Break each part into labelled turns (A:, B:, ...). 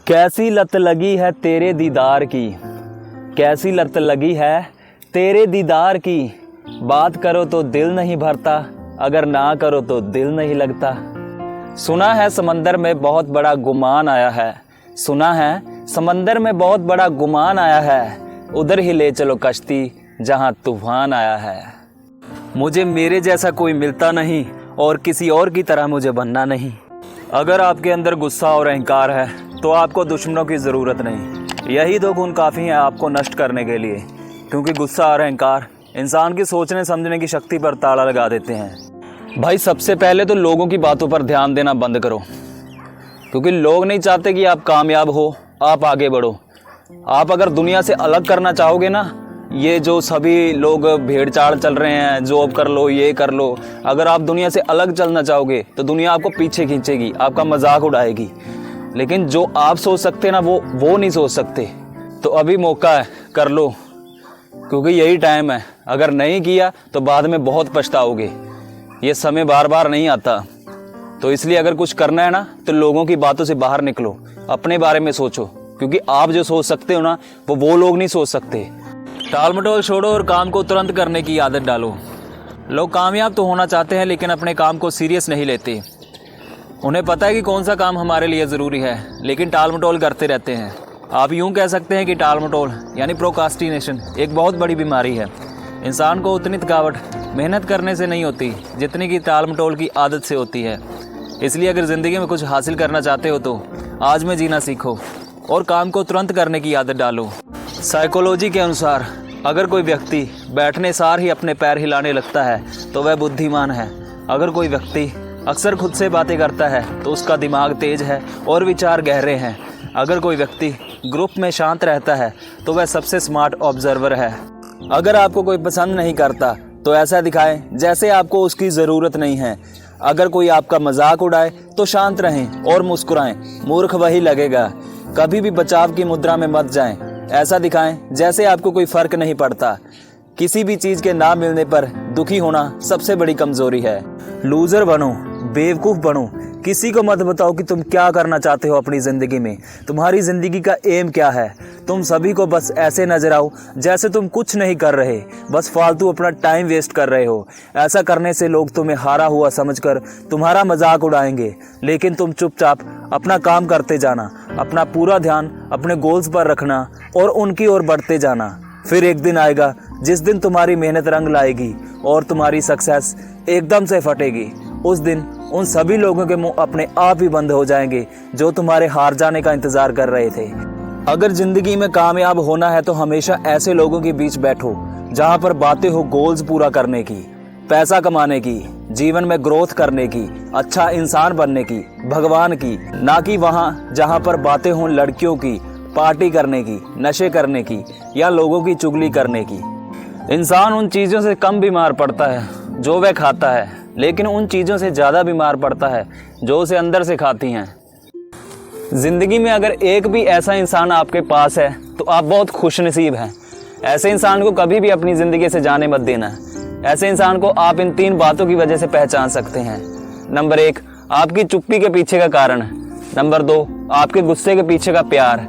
A: कैसी लत लगी है तेरे दीदार की, कैसी लत लगी है तेरे दीदार की। बात करो तो दिल नहीं भरता, अगर ना करो तो दिल नहीं लगता। सुना है समंदर में बहुत बड़ा गुमान आया है, सुना है समंदर में बहुत बड़ा गुमान आया है। उधर ही ले चलो कश्ती जहां तूफान आया है। मुझे मेरे जैसा कोई मिलता नहीं और किसी और की तरह मुझे बनना नहीं। अगर आपके अंदर गुस्सा और अहंकार है तो आपको दुश्मनों की ज़रूरत नहीं। यही दो गुण काफ़ी हैं आपको नष्ट करने के लिए, क्योंकि गुस्सा और अहंकार इंसान की सोचने समझने की शक्ति पर ताला लगा देते हैं। भाई सबसे पहले तो लोगों की बातों पर ध्यान देना बंद करो, क्योंकि लोग नहीं चाहते कि आप कामयाब हो, आप आगे बढ़ो। आप अगर दुनिया से अलग करना चाहोगे ना, ये जो सभी लोग भेड़ चाल चल रहे हैं, जॉब कर लो, ये कर लो, अगर आप दुनिया से अलग चलना चाहोगे तो दुनिया आपको पीछे खींचेगी, आपका मजाक उड़ाएगी। लेकिन जो आप सोच सकते ना वो नहीं सोच सकते। तो अभी मौका है, कर लो, क्योंकि यही टाइम है। अगर नहीं किया तो बाद में बहुत पछताओगे। ये समय बार बार नहीं आता, तो इसलिए अगर कुछ करना है ना तो लोगों की बातों से बाहर निकलो, अपने बारे में सोचो, क्योंकि आप जो सोच सकते हो ना वो लोग नहीं सोच सकते। टाल मटोल छोड़ो और काम को तुरंत करने की आदत डालो। लोग कामयाब तो होना चाहते हैं लेकिन अपने काम को सीरियस नहीं लेते। उन्हें पता है कि कौन सा काम हमारे लिए ज़रूरी है, लेकिन टाल मटोल करते रहते हैं। आप यूँ कह सकते हैं कि टाल मटोल यानी प्रोक्रास्टिनेशन एक बहुत बड़ी बीमारी है। इंसान को उतनी थकावट मेहनत करने से नहीं होती जितनी कि टाल मटोल की आदत से होती है। इसलिए अगर ज़िंदगी में कुछ हासिल करना चाहते हो तो आज में जीना सीखो और काम को तुरंत करने की आदत डालो। साइकोलॉजी के अनुसार अगर कोई व्यक्ति बैठने सार ही अपने पैर हिलाने लगता है तो वह बुद्धिमान है। अगर कोई व्यक्ति अक्सर खुद से बातें करता है तो उसका दिमाग तेज है और विचार गहरे हैं। अगर कोई व्यक्ति ग्रुप में शांत रहता है तो वह सबसे स्मार्ट ऑब्जर्वर है। अगर आपको कोई पसंद नहीं करता तो ऐसा दिखाएं जैसे आपको उसकी ज़रूरत नहीं है। अगर कोई आपका मजाक उड़ाए तो शांत रहें और मुस्कुराएं, मूर्ख वही लगेगा। कभी भी बचाव की मुद्रा में मत जाएं, ऐसा दिखाएं जैसे आपको कोई फर्क नहीं पड़ता। किसी भी चीज के ना मिलने पर दुखी होना सबसे बड़ी कमजोरी है। लूजर बनो, बेवकूफ बनो, किसी को मत बताओ कि तुम क्या करना चाहते हो अपनी जिंदगी में, तुम्हारी जिंदगी का एम क्या है। तुम सभी को बस ऐसे नजर आओ जैसे तुम कुछ नहीं कर रहे, बस फालतू अपना टाइम वेस्ट कर रहे हो। ऐसा करने से लोग तुम्हें हारा हुआ समझकर तुम्हारा मजाक उड़ाएंगे, लेकिन तुम चुपचाप अपना काम करते जाना, अपना पूरा ध्यान अपने गोल्स पर रखना और उनकी ओर बढ़ते जाना। फिर एक दिन आएगा जिस दिन तुम्हारी मेहनत रंग लाएगी और तुम्हारी सक्सेस एकदम से फटेगी। उस दिन उन सभी लोगों के मुंह अपने आप ही बंद हो जाएंगे जो तुम्हारे हार जाने का इंतजार कर रहे थे। अगर जिंदगी में कामयाब होना है तो हमेशा ऐसे लोगों के बीच बैठो जहां पर बातें हो गोल्स पूरा करने की, पैसा कमाने की, जीवन में ग्रोथ करने की, अच्छा इंसान बनने की, भगवान की, ना कि वहां जहां पर बातें हों लड़कियों की, पार्टी करने की, नशे करने की या लोगों की चुगली करने की। इंसान उन चीज़ों से कम बीमार पड़ता है जो वह खाता है, लेकिन उन चीज़ों से ज़्यादा बीमार पड़ता है जो उसे अंदर से खाती हैं। ज़िंदगी में अगर एक भी ऐसा इंसान आपके पास है तो आप बहुत खुशनसीब हैं। ऐसे इंसान को कभी भी अपनी ज़िंदगी से जाने मत देना। ऐसे इंसान को आप इन 3 बातों की वजह से पहचान सकते हैं। नंबर 1, आपकी चुप्पी के पीछे का कारण। नंबर 2, आपके गुस्से के पीछे का प्यार।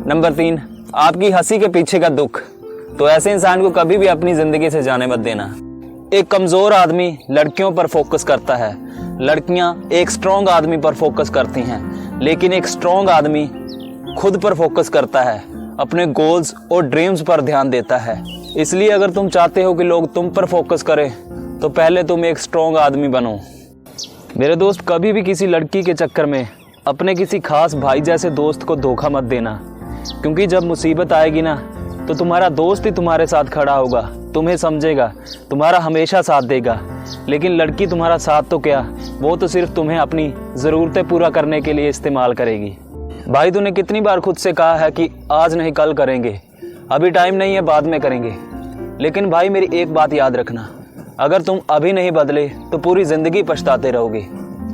A: नंबर 3, आपकी हंसी के पीछे का दुख। तो ऐसे इंसान को कभी भी अपनी ज़िंदगी से जाने मत देना। एक कमज़ोर आदमी लड़कियों पर फोकस करता है, लड़कियां एक स्ट्रॉन्ग आदमी पर फोकस करती हैं, लेकिन एक स्ट्रॉन्ग आदमी खुद पर फोकस करता है, अपने गोल्स और ड्रीम्स पर ध्यान देता है। इसलिए अगर तुम चाहते हो कि लोग तुम पर फोकस करें तो पहले तुम एक स्ट्रॉन्ग आदमी बनो। मेरे दोस्त, कभी भी किसी लड़की के चक्कर में अपने किसी खास भाई जैसे दोस्त को धोखा मत देना, क्योंकि जब मुसीबत आएगी ना तो तुम्हारा दोस्त ही तुम्हारे साथ खड़ा होगा, तुम्हें समझेगा, तुम्हारा हमेशा साथ देगा। लेकिन लड़की तुम्हारा साथ तो क्या, वो तो सिर्फ तुम्हें अपनी ज़रूरतें पूरा करने के लिए इस्तेमाल करेगी। भाई तूने कितनी बार खुद से कहा है कि आज नहीं कल करेंगे, अभी टाइम नहीं है, बाद में करेंगे। लेकिन भाई मेरी एक बात याद रखना, अगर तुम अभी नहीं बदले तो पूरी ज़िंदगी पछताते रहोगे।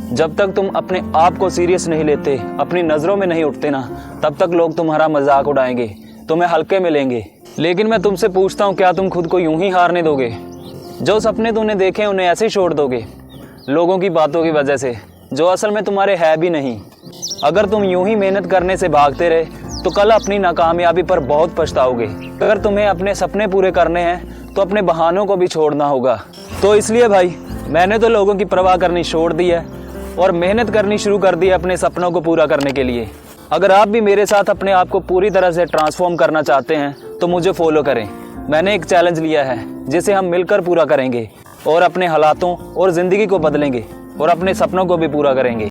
A: जब तक तुम अपने आप को सीरियस नहीं लेते, अपनी नज़रों में नहीं उठते ना, तब तक लोग तुम्हारा मजाक उड़ाएंगे, तुम्हें हल्के में लेंगे। लेकिन मैं तुमसे पूछता हूँ, क्या तुम खुद को यूं ही हारने दोगे? जो सपने तूने देखे उन्हें ऐसे ही छोड़ दोगे लोगों की बातों की वजह से, जो असल में तुम्हारे है भी नहीं? अगर तुम यूं ही मेहनत करने से भागते रहे तो कल अपनी नाकामयाबी पर बहुत पछताओगे। अगर तुम्हें अपने सपने पूरे करने हैं तो अपने बहानों को भी छोड़ना होगा। तो इसलिए भाई मैंने तो लोगों की परवाह करनी छोड़ दी है और मेहनत करनी शुरू कर दी है अपने सपनों को पूरा करने के लिए। अगर आप भी मेरे साथ अपने आप को पूरी तरह से ट्रांसफॉर्म करना चाहते हैं तो मुझे फॉलो करें। मैंने एक चैलेंज लिया है जिसे हम मिलकर पूरा करेंगे और अपने हालातों और ज़िंदगी को बदलेंगे और अपने सपनों को भी पूरा करेंगे।